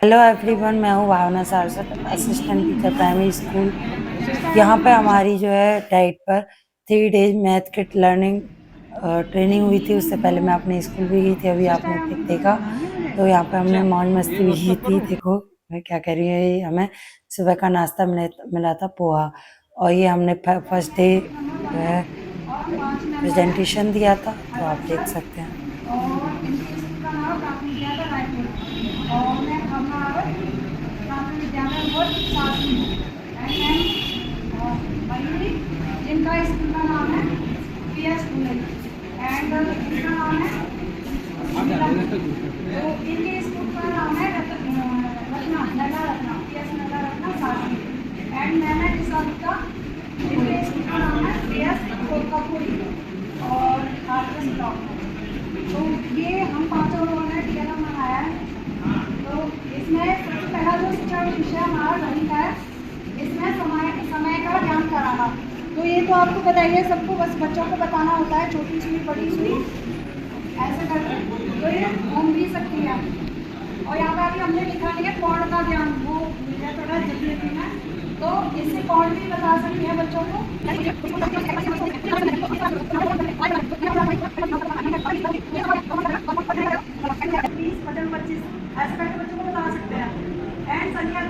Hello everyone, मैं हूँ Bhavna Saraswat, assistant teacher primary school. यहाँ पे हमारी जो है डाइट पर 3 days math kit learning training हुई थी। उससे पहले मैं अपने स्कूल भी गई थी, अभी आपने पिक देखा। तो यहाँ पे हमने मौज मस्ती भी की थी। देखो मैं क्या कह रही है, हमें सुबह का नाश्ता मिला था पोहा, और ये हमने फर्स्ट डे जो है प्रेजेंटेशन दिया था, तो आप देख सकते हैं। और इनके स्कूल का नाम प्राथमिक विद्यालय रायपुर और मैं हमारा प्राथमिक विद्यालय बोर्ड शासनी मयूरी, जिनका स्कूल का नाम है पीएस स्कूल एंड इनका नाम है तो इनके स्कूल का नाम है रत्ना नला रत्ना पीएस नला रत्ना शासनी एंड मैंने का इनके स्कूल का नाम है पीएस कोलकापुरी और आरएस ब्लॉक। तो ये हम पांचों लोगों ने डीएलएम बनाया है। तो इसमें सबसे पहला जो शिक्षा विषय हमारा गणित है, इसमें समय का ज्ञान कराना। तो ये तो आपको बताइए, सबको बस बच्चों को बताना होता है, छोटी सुई बड़ी सुई ऐसे करके। तो ये घूम भी सकती है। और यहाँ पे अभी हमने लिखा नहीं है कोण का ज्ञान, वो मुझे थोड़ा जल्दी है, तो इससे कोण भी बता सकती है बच्चों को। 20 बटन 25 ऐसे करके बच्चों को बता सकते हैं। एंड संख्या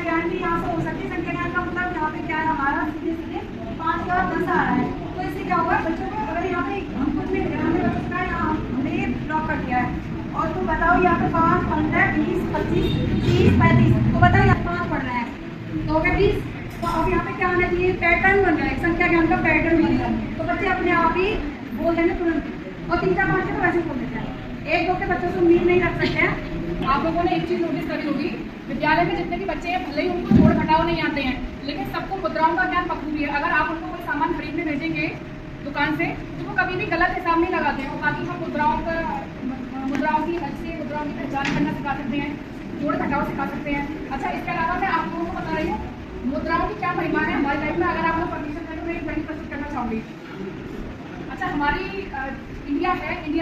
ज्ञान भी यहाँ से हो सकती है। संख्या ज्ञान का मतलब यहाँ पे क्या है, हमारा सीधे सीधे 5 का 10 आ रहा है। तो इससे क्या होगा, बच्चों को अगर यहाँ पे हम कुछ भी बच्चों का यहाँ हमने ये ब्लॉक कर दिया है और तो बताओ यहाँ पे 5, 15, 20, 25, 30, 35, तो बताओ यहाँ 5 पढ़ रहे हैं तो हो गया 20। तो अब यहाँ पे क्या होना चाहिए, पैटर्न बन रहा है, संख्या ज्ञान का पैटर्न बन रहा है। तो बच्चे अपने आप ही बोल देंगे तुरंत, और 3 4 5 तो वैसे बोल देते हैं। 1 2 के बच्चों से उम्मीद नहीं रख सकते हैं। आप लोगों ने एक चीज नोटिस करी होगी, विद्यालय में जितने भी बच्चे हैं भले ही उनको जोड़ घटाव नहीं आते हैं, लेकिन सबको मुद्राओं का ज्ञान बखूबी है। अगर आप उनको कोई सामान खरीदने भेजेंगे दुकान से तो वो कभी भी गलत हिसाब नहीं लगाते हैं। बाकी हम मुद्राओं की अच्छी मुद्राओं की पहचान करना सिखा सकते हैं, जोड़ घटाव सिखा सकते हैं। अच्छा, इसके अलावा मैं आप लोगों को बता रही हूँ मुद्राओं की क्या महिमा है हमारी लाइफ में। अगर आप लोग परमिशन करें तो मैं एक ड्राइंग प्रस्तुत करना चाहूँगी। अच्छा, हमारी इंडिया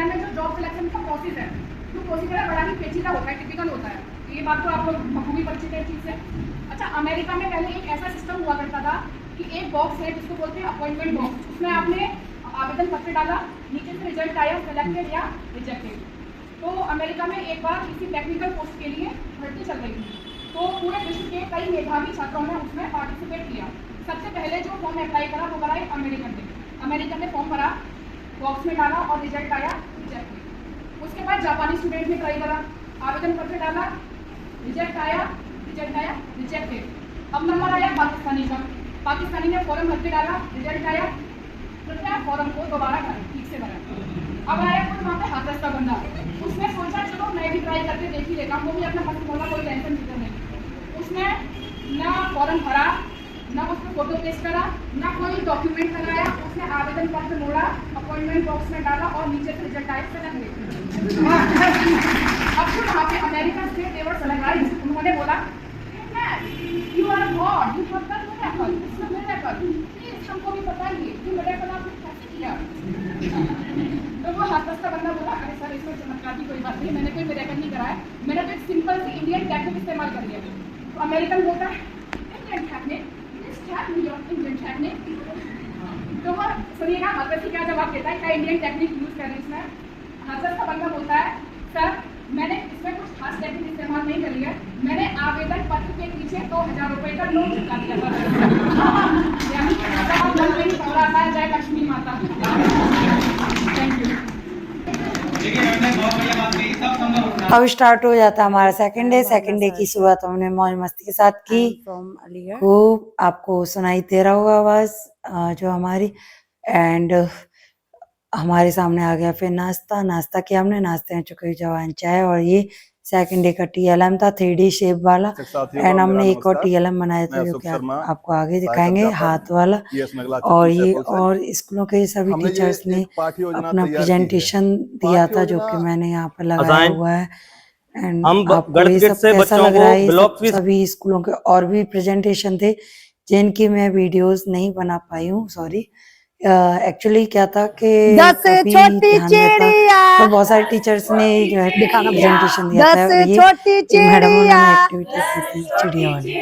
में जो जॉब सिलेक्शन का प्रोसेस है, जो प्रोसीजर बड़ा ही पेचीदा होता है, टिपिकल होता है। ये बात तो आप लोग बखूबी परिचित है चीज़ से। अच्छा, अमेरिका में पहले एक ऐसा सिस्टम हुआ करता था कि एक बॉक्स है जिसको बोलते हैं अपॉइंटमेंट बॉक्स, उसमें आपने आवेदन पत्र डाला, नीचे से रिजल्ट आया, सेलेक्टेड या रिजेक्टेड। तो अमेरिका में एक बार किसी टेक्निकल पोस्ट के लिए भर्ती चल रही थी, तो पूरे विश्व के कई मेधावी छात्रों ने उसमें पार्टिसिपेट किया। सबसे पहले जो फॉर्म अप्लाई करा वो करा एक अमेरिकन ने फॉर्म भरा, बॉक्स में डाला और रिजल्ट आया रिजेक्टेड। उसके बाद जापानी स्टूडेंट ने ट्राई करा, आवेदन पत्र डाला, रिजल्ट आया रिजेक्टेड। अब नंबर आया पाकिस्तानी ने फॉर्म भर के डाला, रिजल्ट आया, कृपया फॉर्म को दोबारा भरें, ठीक से भरें। अब आया कोई वहाँ पे हाथरस का बंदा, उसने सोचा चलो मैं भी ट्राई करके देख ही लेता हूँ, वो भी अपना पसंद बोला, कोई टेंशन नहीं। उसने ना फॉर्म भरा, ना उसने फोटो पेस्ट करा, ना कोई डॉक्यूमेंट लगाया, उसने आवेदन पत्र मोड़ा, अपॉइंटमेंट बॉक्स में डाला और नीचे से रिजल्ट आया सेलेक्ट। अब जो वहाँ पे अमेरिका से देवर सेलेक्ट, उन्होंने बोला you are God, you have done miracle, it's a miracle, please हमको भी बताइए ये मिरेकल आपने कैसे किया। तो वो हाथरस का बंदा बोला, अरे सर इसमें चमत्कार की कोई बात नहीं, मैंने कोई मिरेकल नहीं कराया, मैंने तो एक सिंपल सी इंडियन टेक्निक इस्तेमाल कर लिया। तो अमेरिकन बोलता है इंडियन टेक्निक, इंडियन टेक्निक। तो वो सुनिएगा हाथरस क्या जवाब देता है, क्या इंडियन टेक्निक यूज कर रहे हैं इसमें। हाथरस का बंदा बोलता है सर मैंने इसमें कुछ खास टेक्निक इस्तेमाल नहीं करी है, मैंने आवेदन पत्र के पीछे 2000 रुपये का नोट चिपका दिया था। जय लक्ष्मी माता। Thank you. अब स्टार्ट हो जाता है हमारा सेकंड डे की शुरुआत हमने मौज मस्ती के साथ की। खूब आपको सुनाई दे रहा होगा आवाज जो हमारी। एंड हमारे सामने आ गया फिर नाश्ता किया हमने, नाश्ते में चुकी जवान चाय, और ये सेकंड डे का TLM था 3D शेप वाला। एंड हमने एक और TLM बनाया था जो कि आपको आगे दिखाएंगे, हाथ वाला। और ये और स्कूलों के सभी टीचर्स ने अपना प्रेजेंटेशन दिया था जो कि मैंने यहाँ पर लगाया हुआ है। एंड आपको ये सब कैसा लग रहा है, ये सब सभी स्कूलों के और भी प्रेजेंटेशन थे जिनकी मैं वीडियोस नहीं बना पाई हूँ, सॉरी। एक्चुअली क्या था कि 10 काफी छोटी ध्यान रहता, चिड़िया। तो बहुत सारे टीचर्स ने जो है दिखाना भैया। प्रेजेंटेशन दिया था। 10 ये छोटी एक मैडम उन्होंने चिड़िया एक्टिविटी की थी चिड़िया वाली।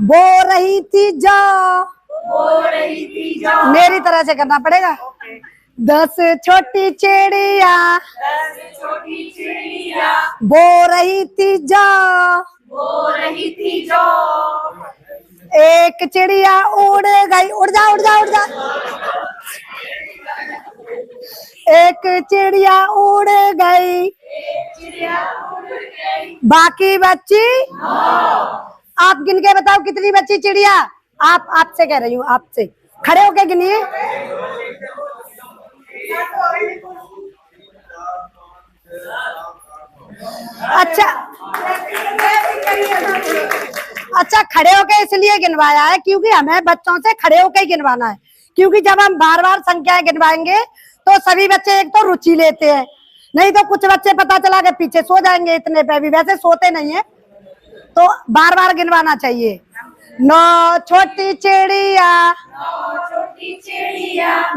बो रही थी जो, मेरी तरह से करना पड़ेगा। 10 छोटी चिड़िया बो रही थी जो, एक चिड़िया उड़ गई, उड़ जा उड़ जा उड़ जा, एक चिड़िया उड़ गई, बाकी बच्ची, आप गिन के बताओ कितनी बच्ची चिड़िया। आप आपसे कह रही हूँ, आपसे खड़े होके गिनिए। अच्छा अच्छा, खड़े होके इसलिए गिनवाया है क्योंकि हमें बच्चों से खड़े होके गिनवाना है, क्योंकि जब हम बार बार संख्याएं गिनवाएंगे तो सभी बच्चे एक तो रुचि लेते हैं, नहीं तो कुछ बच्चे पता चला के पीछे सो जाएंगे, इतने पे भी वैसे सोते नहीं है, तो बार बार गिनवाना चाहिए। 9 छोटी चिड़िया,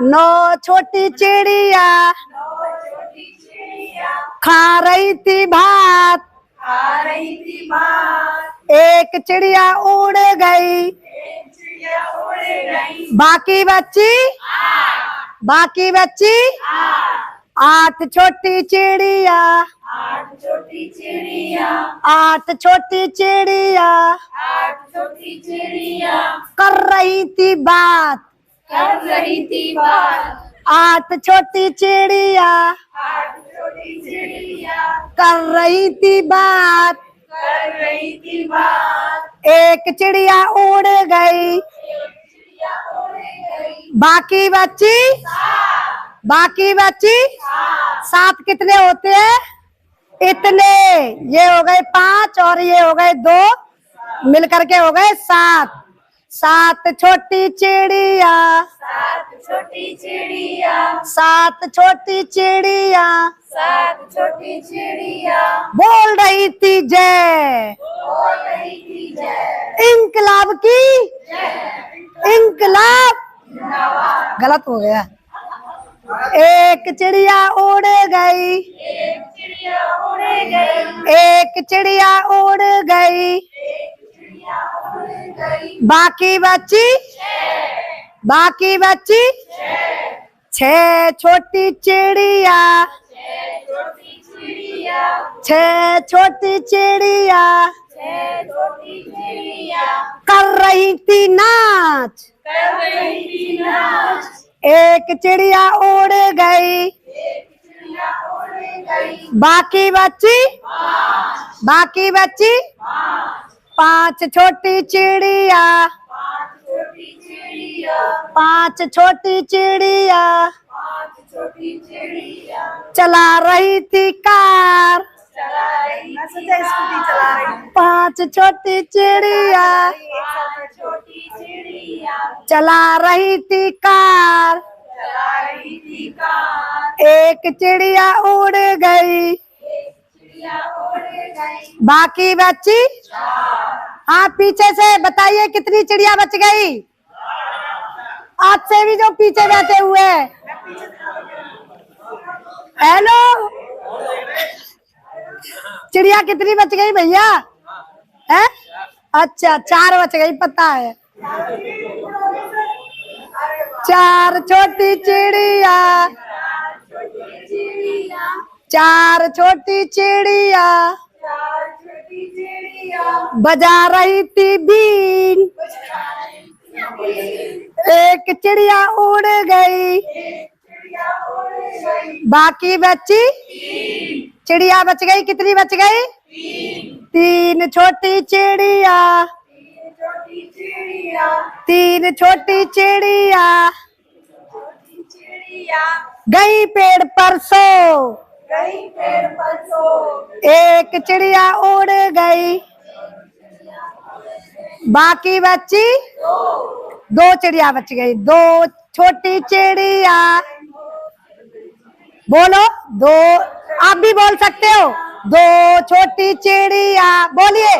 9 छोटी चिड़िया खा रही थी भात, एक चिड़िया उड़ गई, बाकी बच्ची, बाकी बच्ची 8 छोटी चिड़िया, 8 छोटी चिड़िया कर रही थी बात, 8 छोटी चिड़िया कर रही थी बात, एक चिड़िया उड़ गई, बाकी बच्ची, बाकी बच्ची 7 कितने होते हैं, इतने, ये हो गए 5 और ये हो गए 2, मिलकर के हो गए 7। 7 छोटी चिड़िया, 7 छोटी चिड़िया बोल रही थी जय, इंकलाब की, इंकलाब, गलत हो गया। एक चिड़िया उड़ गई, एक चिड़िया उड़ गई, बाकी बच्ची, बाकी बच्ची 6 छोटी चिड़िया, 6 छोटी चिड़िया कर रही थी नाच, एक चिड़िया उड़ गई, बाकी बच्ची, बाकी बच्ची 5 छोटी चिड़िया, 5 छोटी चिड़िया चला रही थी कार, 5 छोटी चिड़िया चला रही थी कार, एक चिड़िया उड़ गई, बाकी बच्ची, हाँ पीछे से बताइए कितनी चिड़िया बच गई, आपसे भी जो पीछे बैठे हुए हैं। हेलो, चिड़िया कितनी बच गई भैया? है अच्छा 4 बच गई, पता है। 4 छोटी चिड़िया, 4 छोटी चिड़िया बजा रही थी बीन, एक चिड़िया उड़ गई, बाकी बच्ची, चिड़िया बच गई, कितनी बच गई? 3 छोटी चिड़िया, 3 छोटी चिड़िया गई पेड़ पर सो, एक चिड़िया उड़ गई, बाकी बच्ची 2 चिड़िया बच गई, 2 छोटी चिड़िया, बोलो 2, आप भी बोल सकते हो, 2 छोटी चिड़िया, बोलिए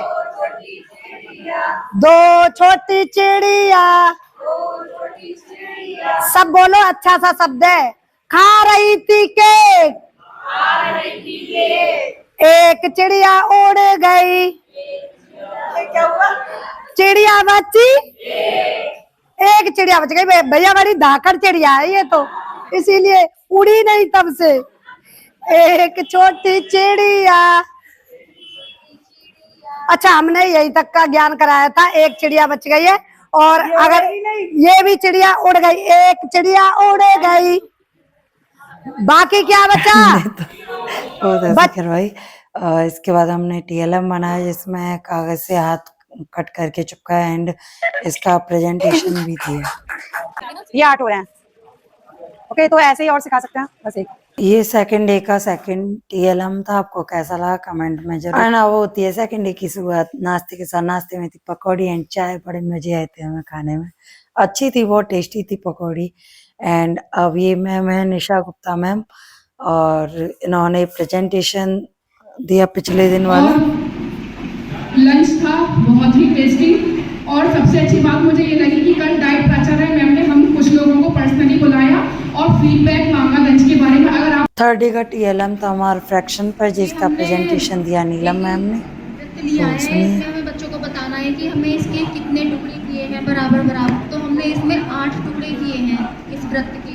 2 छोटी चिड़िया सब बोलो, अच्छा सा शब्द है। खा रही थी केक, एक चिड़िया उड़ गई, क्या हुआ? चिड़िया बची, एक चिड़िया बच गई। भैया बड़ी धाकड़ चिड़िया है ये तो, इसीलिए उड़ी नहीं तब से। एक छोटी चिड़िया, अच्छा हमने यही तक का ज्ञान कराया था, एक चिड़िया बच गई है। और अगर ये भी चिड़िया उड़ गई, एक चिड़िया उड़ गई, बाकी क्या बचा? बहुत ऐसे करवाई। इसके बाद हमने TLM बनाया जिसमें कागज से हाथ कट करके चिपकाया एंड इसका प्रेजेंटेशन भी दिया। ये 8 हो रहे हैं। ओके, तो ऐसे ही और सिखा सकते हैं बस एक। ये सेकंड डे का सेकंड TLM था। आपको कैसा लगा कमेंट में जरूर। ना वो होती है सेकंड डे की शुरुआत नाश्ते के साथ। नाश्ते में थी पकौड़ी एंड चाय, बड़े मजे आए थे हमें खाने में, अच्छी थी, बहुत टेस्टी थी पकौड़ी। एंड अब ये मैम है निशा गुप्ता मैम, और इन्होंने प्रेजेंटेशन दिया पिछले दिन वाला। लंच था बहुत ही टेस्टी, और सबसे अच्छी बात मुझे ये लगी कि कल डाइट प्राचार्य मैम ने हम कुछ लोगों को पर्सनली बुलाया और फीडबैक मांगा लंच के बारे में। अगर आप थर्ड डे का TLM था हमारा फ्रैक्शन पर, जिसका प्रेजेंटेशन दिया नीलम मैम ने। तो सुनिए। हमें बच्चों को बताना है कि हमें इसके कितने टुकड़े किए हैं बराबर बराबर, तो हमने इसमें 8 टुकड़े किए हैं इस व्रत के।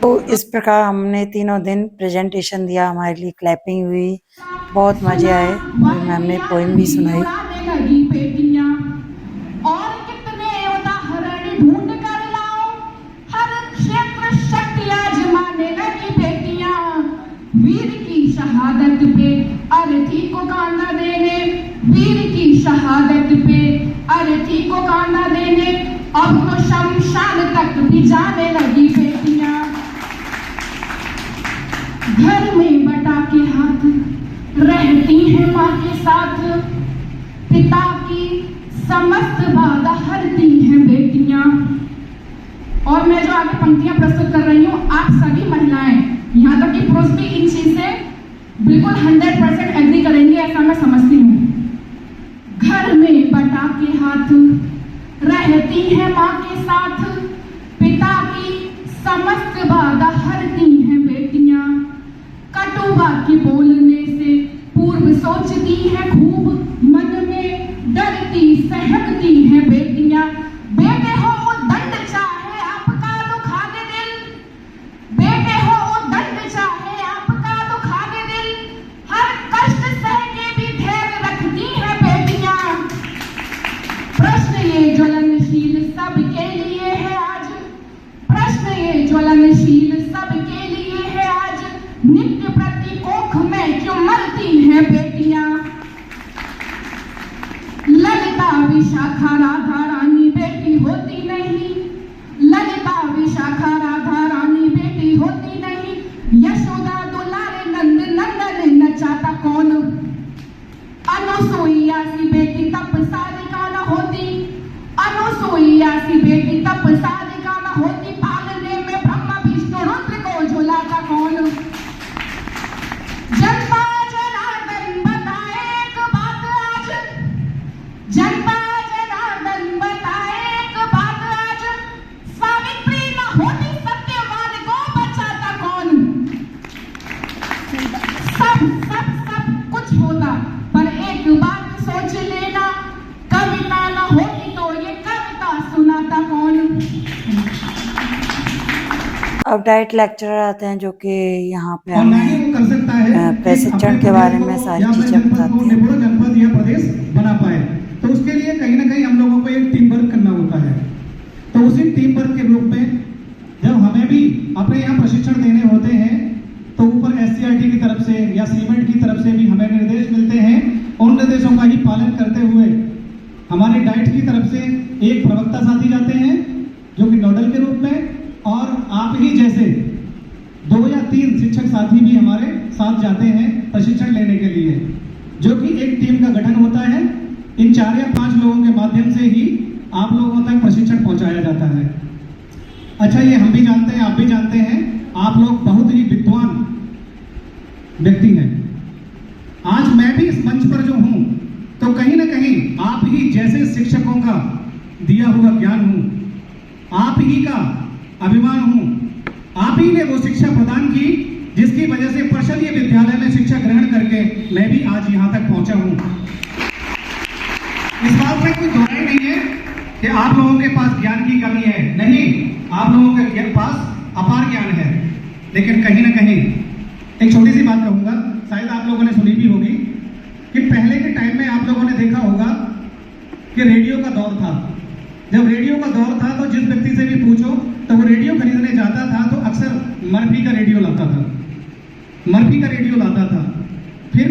तो इस प्रकार हमने तीनों दिन प्रेजेंटेशन दिया, हमारे लिए क्लैपिंग हुई, बहुत मजे आए। मैम ने पोएम भी सुनाई। लगी बेटियां और कितने उदाहरण ढूंढ कर लाओ, हर क्षेत्र शक्ति आजमाने लगी बेटियां, वीर की शहादत पे अर्थी को कांधा देने, वीर की शहादत पे अर्थी को कांधा देने, अब तो शमशान तक भी जाने लगी बेटियां। घर में बटा के हाथ रहती है माँ के साथ, पिता की समस्त बाधा हरती हैं बेटियां। और मैं जो आगे पंक्तियां प्रस्तुत कर रही हूँ, आप सभी महिलाएं, यहाँ तक कि पुरुष भी इन चीज से बिल्कुल 100% एग्री करेंगे, ऐसा मैं समझती हूँ। घर में बटा के हाथ रहती है माँ के साथ, पिता की समस्त बाधा हरती हैं बेटियां, कटु वाक्य बोलने से पूर्व सोचती है खूब, मन में डरती सहमती है बेटियां। बेटे हो वो दंड चाहे आपका दुखा दे दिल, बेटे हो वो दंड चाहे आपका दुखा दे दिल, हर कष्ट सह के भी धैर्य रखती है बेटियां। प्रश्न ये ज्वलनशील सबके लिए है आज, प्रश्न ये ज्वलनशील सबके लिए है आज, नित्य प्रति कोख में क्यों मरती है बेटियां। ललिता विशाखा राधा रानी बेटी होती नहीं, ललिता विशाखा राधा रानी बेटी होती नहीं, यशोदा दुलारे नंद नंदन नचाता कौन, अनुसुईया सी बेटी तप सारिका न होती, अनुसुईया सी बेटी तप सारिका न होती, पालने में ब्रह्मा विष्णु रुद्र को झुलाता कौन। जनता जनार्दन बताए एक बात आज, जनता जनार्दन बताए एक बात आज, सावित्री न होती सत्यवान को बचाता कौन। सब कुछ होता, पर एक बात सोच लेना, कविता न होती तो ये कविता सुनाता कौन। अब डाइट लेक्चरर आते हैं जो कि यहाँ पे और ना ही वो कर सकता है प्रशिक्षण के बारे में सारी चीजें बताते हैं। निपुण जनपद या प्रदेश बना पाए, तो उसके लिए कहीं ना कहीं हम लोगों को एक टीम वर्क करना होता है। तो उसी टीम वर्क के रूप में जब हमें भी अपने यहाँ प्रशिक्षण देने होते हैं, तो ऊपर SCRT की तरफ से या सीमेंट की तरफ से भी हमें निर्देश मिलते हैं। उन निर्देशों का ही पालन करते हुए हमारी डाइट की तरफ से एक प्रवक्ता साथी जाते हैं जो कि नोडल के रूप में, और आप ही जैसे 2 या 3 शिक्षक साथी भी हमारे साथ जाते हैं प्रशिक्षण लेने के लिए, जो कि एक टीम का गठन होता है। इन 4 या 5 लोगों के माध्यम से ही आप लोगों तक प्रशिक्षण पहुंचाया जाता है। अच्छा, ये हम भी जानते हैं, आप भी जानते हैं, आप लोग बहुत ही विद्वान व्यक्ति हैं। आज मैं भी इस मंच पर जो हूं, तो कहीं ना कहीं आप ही जैसे शिक्षकों का दिया हुआ ज्ञान हूं। आप ही का अभिमान हूं। आप ही ने वो शिक्षा प्रदान की जिसकी वजह से परिषदीय विद्यालय में शिक्षा ग्रहण करके मैं भी आज यहाँ तक पहुंचा हूं। इस बात में कोई दोहराई नहीं है कि आप लोगों के पास ज्ञान की कमी है, नहीं, आप लोगों के पास अपार ज्ञान है। लेकिन कहीं ना कहीं एक छोटी सी बात कहूंगा, शायद आप लोगों ने सुनी भी होगी कि पहले के टाइम में आप लोगों ने देखा होगा कि रेडियो का दौर था। जब रेडियो का दौर था तो जिस व्यक्ति से भी पूछो तो वो रेडियो खरीदने जाता था तो अक्सर मर्फी का रेडियो लाता था, मर्फी का रेडियो लाता था। फिर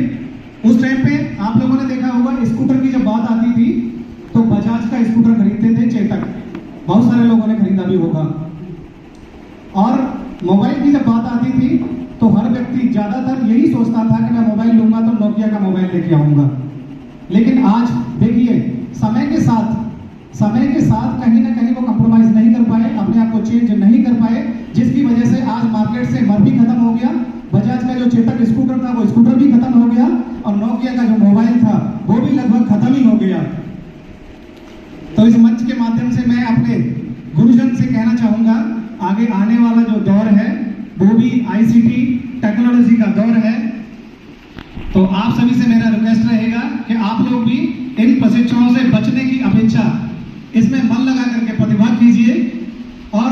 उस टाइम पे आप लोगों ने देखा होगा स्कूटर की जब बात आती थी तो बजाज का स्कूटर खरीदते थे, चेतक, बहुत सारे लोगों ने खरीदा भी होगा। और मोबाइल की जब बात आती थी तो हर व्यक्ति ज्यादातर यही सोचता था कि मैं मोबाइल लूंगा तो नोकिया का मोबाइल लेके आऊंगा। लेकिन आज देखिए समय के साथ कहीं ना कहीं वो कंप्रोमाइज नहीं कर पाए, अपने आप को चेंज नहीं कर पाए, जिसकी वजह से आज मार्केट से मर्फी खत्म हो गया, बजाज का जो चेतक स्कूटर था वो स्कूटर भी खत्म हो गया और नोकिया का जो मोबाइल था वो भी लगभग खत्म ही हो गया। तो इस मंच के माध्यम से मैं अपने गुरुजन से कहना चाहूंगा, आगे आने वाला जो दौर है वो भी आईसीटी टेक्नोलॉजी का दौर है। तो आप सभी से मेरा रिक्वेस्ट रहेगा कि आप लोग भी इन प्रशिक्षणों से बचने की अपेक्षा इसमें मन लगा करके प्रतिभाग कीजिए और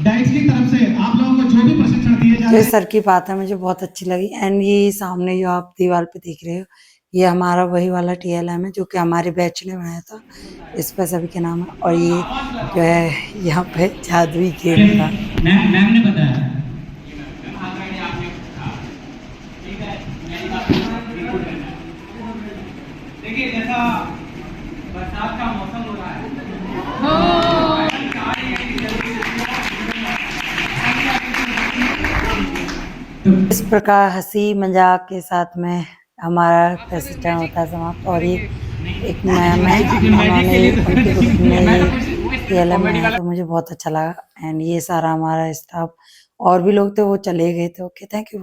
डाइट की तरफ से आप लोगों को जो भी प्रशिक्षण दिए जा तो सर की बात है मुझे बहुत अच्छी लगी। एंड ये सामने जो आप दीवार पे देख रहे हो ये हमारा वही वाला TLM है जो कि हमारे बैच ने बनाया था, इस पर सभी के नाम है। और ये जो है यहाँ पे जादुई गेम था। मैम ने बताया देखिए जैसा बरसात का मौसम हो रहा है इस प्रकार हंसी मजाक के साथ में हमारा प्रशिक्षण होता है समाप्त। और ये एक मैम है, उन्होंने उनके ग्रुप में TLM बनाया तो मुझे बहुत अच्छा लगा। एंड ये सारा हमारा स्टाफ और भी लोग थे वो चले गए थे। Okay, thank you.